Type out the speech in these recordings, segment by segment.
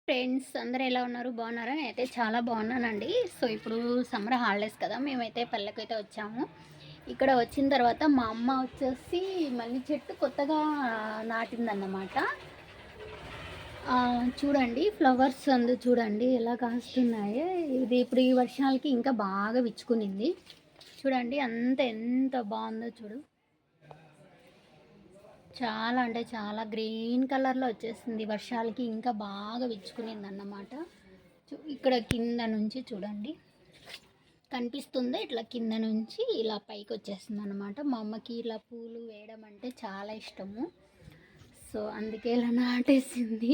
Friends అందరూ ఎలా ఉన్నారు? బాగున్నారా? నేనైతే చాలా బాగున్నానండి. సో ఇప్పుడు సమ్మర్ హాలిడేస్ కదా, మేమైతే పల్లెకైతే వచ్చాము. ఇక్కడ వచ్చిన తర్వాత మా అమ్మ వచ్చేసి మళ్ళీ చెట్టు కొత్తగా నాటిందన్నమాట. చూడండి ఫ్లవర్స్ చూడండి ఎలా కాస్తున్నాయో. ఇది ఇప్పుడు ఈ వర్షాలకి ఇంకా బాగా విచ్చుకునింది. చూడండి ఎంత బాగుందో చూడు. చాలా అంటే చాలా గ్రీన్ కలర్లో వచ్చేసింది. వర్షాలకి ఇంకా బాగా విచ్చుకునింది అన్నమాట. ఇక్కడ కింద నుంచి చూడండి కనిపిస్తుంది, ఇట్లా కింద నుంచి ఇలా పైకి వచ్చేస్తుంది అన్నమాట. మా అమ్మకి ఇలా పూలు వేయడం అంటే చాలా ఇష్టము. సో అందుకే ఇలా నాటేసింది.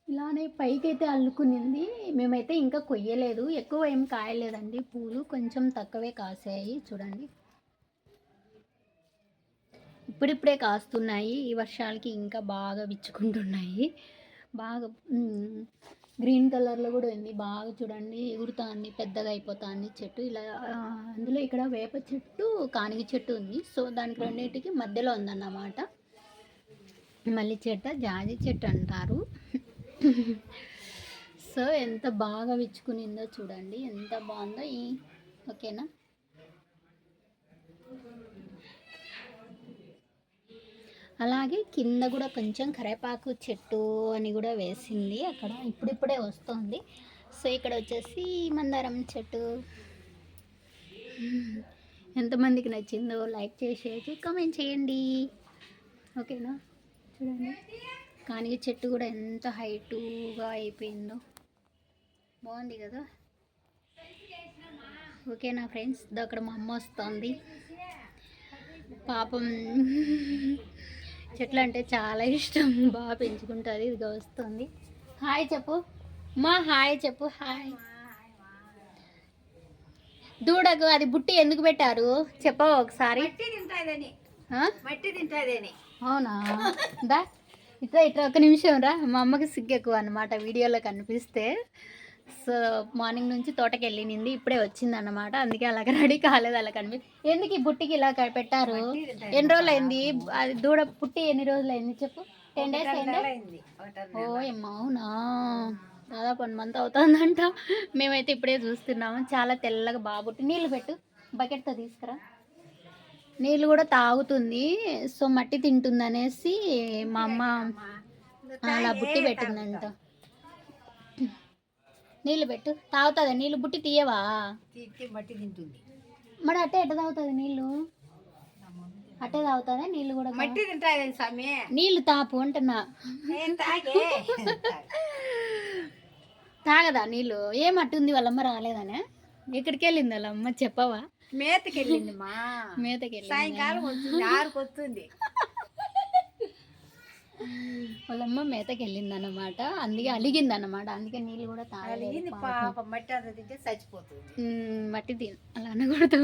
ఇలానే పైకైతే అల్లుకునింది. మేమైతే ఇంకా కొయ్యలేదు, ఎక్కువ ఏం కాయలేదండి పూలు, కొంచెం తక్కువే కాసాయి. చూడండి ఇప్పుడిప్పుడే కాస్తున్నాయి. ఈ వర్షాలకి ఇంకా బాగా విచ్చుకుంటున్నాయి. బాగా గ్రీన్ కలర్లో కూడా ఉంది. బాగా చూడండి ఎగురుతుంది, పెద్దగా అయిపోతుంది చెట్టు. ఇలా అందులో ఇక్కడ వేప చెట్టు, కానిగ చెట్టు ఉంది. సో దానికి రెండింటికి మధ్యలో ఉందన్నమాట. మల్లి చెట్టు, జాజి చెట్టు అంటారు. సో ఎంత బాగా విచ్చుకునిందో చూడండి, ఎంత బాగుందో. ఓకేనా, అలాగే కింద కూడా కొంచెం కరేపాకు చెట్టు అని కూడా వేసింది అక్కడ, ఇప్పుడిప్పుడే వస్తుంది. సో ఇక్కడ వచ్చేసి మందారం చెట్టు. ఎంతమందికి నచ్చిందో లైక్ చేసేసి కామెంట్ చేయండి. ఓకేనా, చూడండి కానిగ చెట్టు కూడా ఎంత హైటుగా అయిపోయిందో, బాగుంది కదా. ఓకేనా ఫ్రెండ్స్, అక్కడ మా అమ్మ వస్తుంది. పాపం చెట్లు అంటే చాలా ఇష్టం, బాగా పెంచుకుంటుంది. ఇదిగా వస్తుంది. హాయ్ చెప్పు మా, హాయ్ చెప్పు. హాయ్. దూడకు అది బుట్టి ఎందుకు పెట్టారు చెప్పవా ఒకసారి? మట్టి తింటాదని. అవునా, దా ఇట్లా ఇట్లా ఒక నిమిషం రా. మా అమ్మకి సిగ్గు ఎక్కువ అనమాట వీడియోలో కనిపిస్తే. సో మార్నింగ్ నుంచి తోటకి వెళ్ళింది, ఇప్పుడే వచ్చింది అన్నమాట. అందుకే అలాగ రెడీ కాలేదు. అలా ఎందుకు ఈ బుట్టికి ఇలా పెట్టారు? ఎన్ని రోజులు అయింది అది దూడ పుట్టి? ఎన్ని రోజులు అయింది చెప్పు? 10 days అయింది. ఓ ఏమ్మా, అవునా, దాదాపు 1 month అవుతుందంట. మేమైతే ఇప్పుడే చూస్తున్నాము. చాలా తెల్లగా బాబుట్టి. నీళ్ళు పెట్టు, బకెట్తో తీసుకురా. నీళ్ళు కూడా తాగుతుంది. సో మట్టి తింటుంది అనేసి మా అమ్మ అలా బుట్టి పెట్టిందంట. నీళ్ళు పెట్టు, తాగుతుందా నీళ్ళు? బుట్టి తీయవా? మట్టి తింటుంది. మరి అట్టే ఎట్ట తాగుతుంది నీళ్ళు? అట్టే తాగుతుందా నీళ్ళు కూడా? మట్టి తింటాది స్వామి. నీళ్ళు తాపు అంటున్నా. తాగదా నీళ్ళు? ఏం అట్టుంది వాళ్ళమ్మ రాలేదనే? ఎక్కడికి వెళ్ళింది వాళ్ళమ్మ చెప్పవా? మేతకి వెళ్ళింది మా. మేతకి వెళ్ళింది, సాయంకాలం వస్తుంది, 6కి వస్తుంది. వాళ్ళమ్మ మేతకి వెళ్ళింది అన్నమాట. అందుకే అలిగింది అన్నమాట. అందుకే నీళ్ళు కూడా తాగలేదు. మట్టి అంత తింటే చచ్చిపోతుంది. మట్టి అలా అనకూడదు,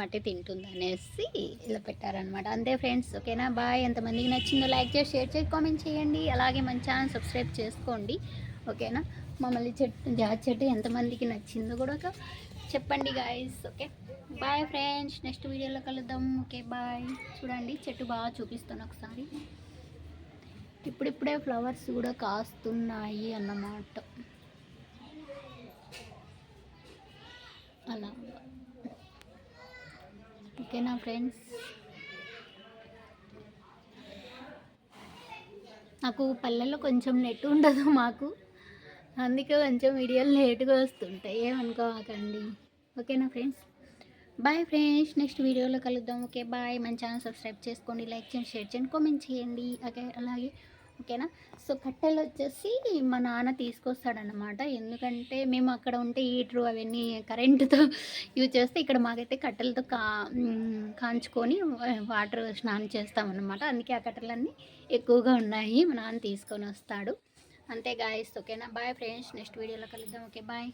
మట్టి తింటుంది అనేసి ఇలా పెట్టారనమాట. అంతే ఫ్రెండ్స్, ఓకేనా, బాయ్. ఎంతమందికి నచ్చిందో లైక్ చేసి, షేర్ చేసి, కామెంట్ చేయండి. అలాగే మన ఛానల్ సబ్స్క్రైబ్ చేసుకోండి. ఓకేనా, మమ్మల్ని జాతి చెట్టు ఎంతమందికి నచ్చిందో కూడా చెప్పండి guys. Okay bye friends, next వీడియోలో కలుద్దాం. Okay bye. చూడండి చెట్టు బాగా చూపిస్తాను ఒకసారి. ఇప్పుడిప్పుడే ఫ్లవర్స్ కూడా కాస్తున్నాయి అన్నమాట. అలా ఓకేనా ఫ్రెండ్స్. నాకు పల్లెల్లో కొంచెం నెట్ ఉండదు మాకు, అందుకే కొంచెం వీడియోలు లేట్గా వస్తుంటాయి, ఏమనుకోకండి. ఓకేనా ఫ్రెండ్స్, బాయ్ ఫ్రెండ్స్, నెక్స్ట్ వీడియోలో కలుద్దాం. Okay bye. మన ఛానల్ సబ్స్క్రైబ్ చేసుకోండి, లైక్ చేయండి, షేర్ చేయండి, కామెంట్ చేయండి. ఓకే అలాగే ఓకేనా. సో కట్టెలు వచ్చేసి మా నాన్న తీసుకొస్తాడనమాట. ఎందుకంటే మేము అక్కడ ఉంటే హీటరు అవన్నీ కరెంటుతో యూజ్ చేస్తే, ఇక్కడ మాకైతే కట్టెలతో కాంచుకొని వాటర్ స్నానం చేస్తామన్నమాట. అందుకే ఆ కట్టెలన్నీ ఎక్కువగా ఉన్నాయి, మా నాన్న తీసుకొని వస్తాడు. అంతే గాయస్. ఓకేనా, బాయ్ ఫ్రెండ్స్, నెక్స్ట్ వీడియోలో కలుద్దాం. Okay bye.